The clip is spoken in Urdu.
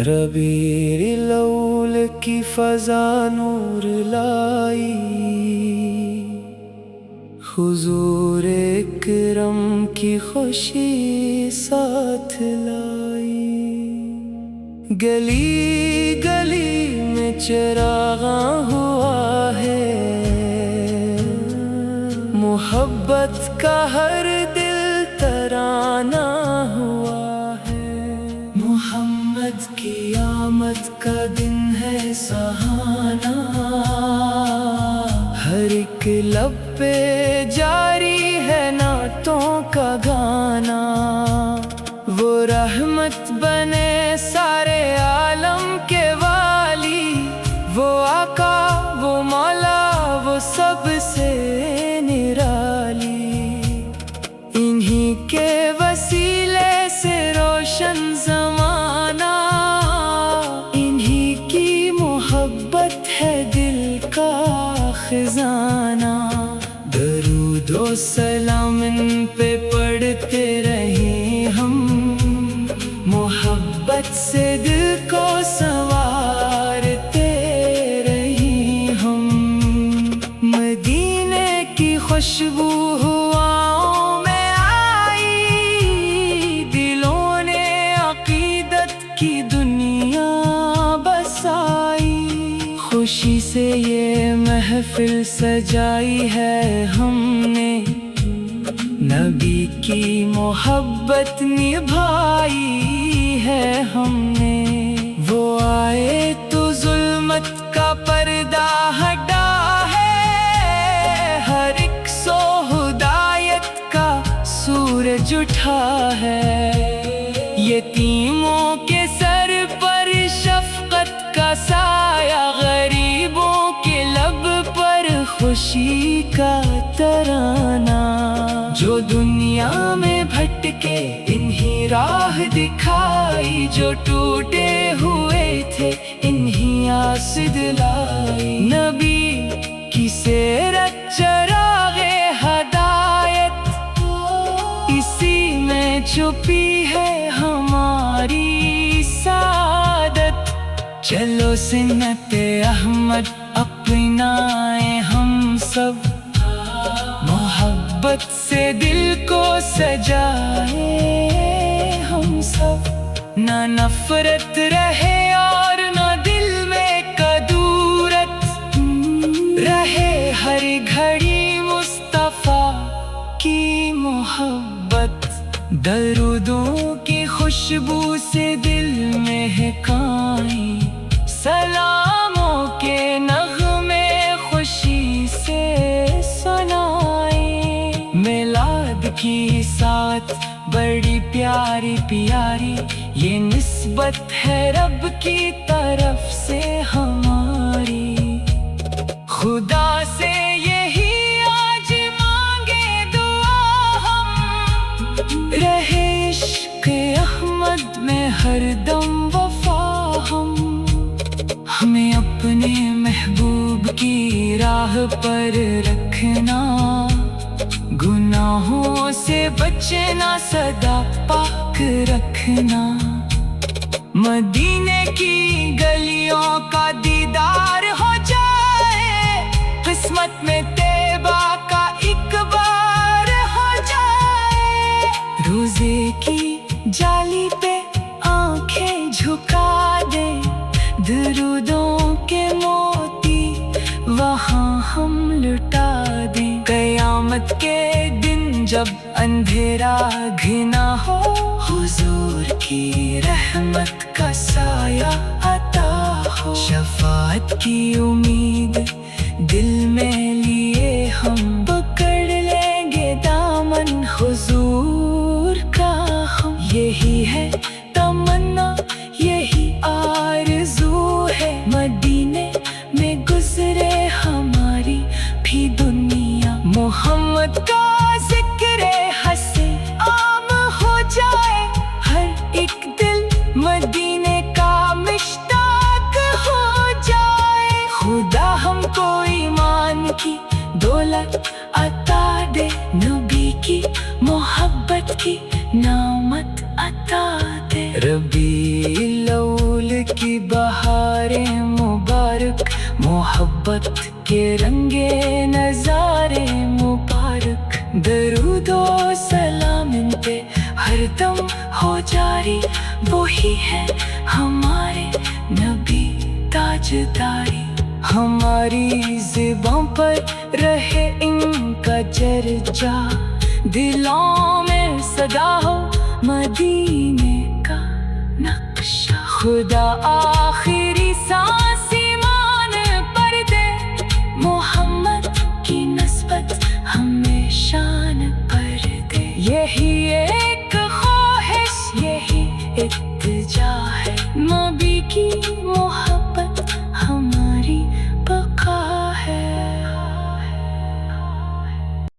ربیع الاول کی فضا نور لائی، حضور اکرم کی خوشی ساتھ لائی۔ گلی گلی میں چراغاں ہوا ہے، محبت کا ہر دل ترانہ ہوا ہے۔ محمد کی آمد کا دن ہے سہانا، ہر ایک لب پہ جاری ہے نعتوں کا گانا۔ وہ رحمت بنے سارے عالم کے والی، وہ آقا وہ مولا وہ سب سے نرالی۔ انہی کے وسیلے سے روشن زمانہ، انہی کی محبت ہے دل کا خزانہ۔ درود و سلام ان پہ پڑھتے رہیں ہم، محبت سے دل کو سنوارتے رہیں ہم۔ مدینے کی خوشبو ہواؤں میں آئی، دلوں نے عقیدت کی دنیا بسائی۔ خوشی سے یہ محفل سجائی ہے ہم نے، نبی کی محبت نبھائی ہے ہم نے۔ وہ آئے تو ظلمت کا پردہ ہٹا ہے، ہر ایک سو ہدایت کا سورج اٹھا ہے۔ یتیموں کے سر پر شفقت کا سایہ، غریبوں کے لب پر خوشی کا ترانہ۔ جو دنیا میں بھٹکے انہی راہ دکھائی، جو ٹوٹے ہوئے تھے انہی آس دلائی۔ نبی کی سیرت چراغ ہدایت، اسی میں چھپی ہے ہماری سعادت۔ چلو سنت احمد اپنائیں ہم سب، محبت سے دل کو سجائے ہم سب۔ نہ نفرت رہے اور نہ دل میں کدورت، رہے ہر گھڑی مصطفیٰ کی محبت۔ درودوں کی خوشبو سے دل مہکائیں، سلاموں کے نغمے خوشی سے سنائیں۔ میلاد کی ساتھ بڑی پیاری پیاری، یہ نسبت ہے رب کی طرف سے ہماری۔ خدا سے یہی آج مانگے دعا ہم، رہے عشق احمد میں ہر دم وفا ہم۔ ہمیں اپنے محبوب کی راہ پر رکھنا، گناہوں سے بچنا سدا پاک رکھنا۔ مدینے کی گلیوں کا دیدار ہو جائے، قسمت میں طیبہ کا ایک بار ہو جائے۔ روزے کی جالی پہ آنکھیں جھکا دے، درودوں کے موتی وہاں ہم لٹا دیں۔ قیامت کے دن جب اندھیرا گھنا ہو، حضور کی رحمت کا سایہ عطا ہو۔ شفاعت کی امید دل میں لیے ہم، پکڑ لیں گے دامن حضور کا ہم۔ یہی ہے تمنا یہی آرزو ہے، مدینے میں گزرے ہماری بھی دنیا۔ محمد کا ذکر ہنسے عام ہو جائے، ہر ایک دل مدینے کا مشتاق ہو جائے۔ خدا ہم کو ایمان کی دولت عطا دے، نبی کی محبت کی نعمت عطا دے۔ ربیع الاول کی بہاریں مبارک، محبت کے رنگے نظارے مبارک، درود و سلام ان پہ ہر دم ہو جاری، وہی ہے ہمارے نبی تاجداری، ہماری زباں پر رہے ان کا چرچا، دلوں میں صدا ہو مدینے کا نقشہ، خدا آخری سانس ایمان پر دے، محمد کی نسبت ہمیں شان پر دے، یہی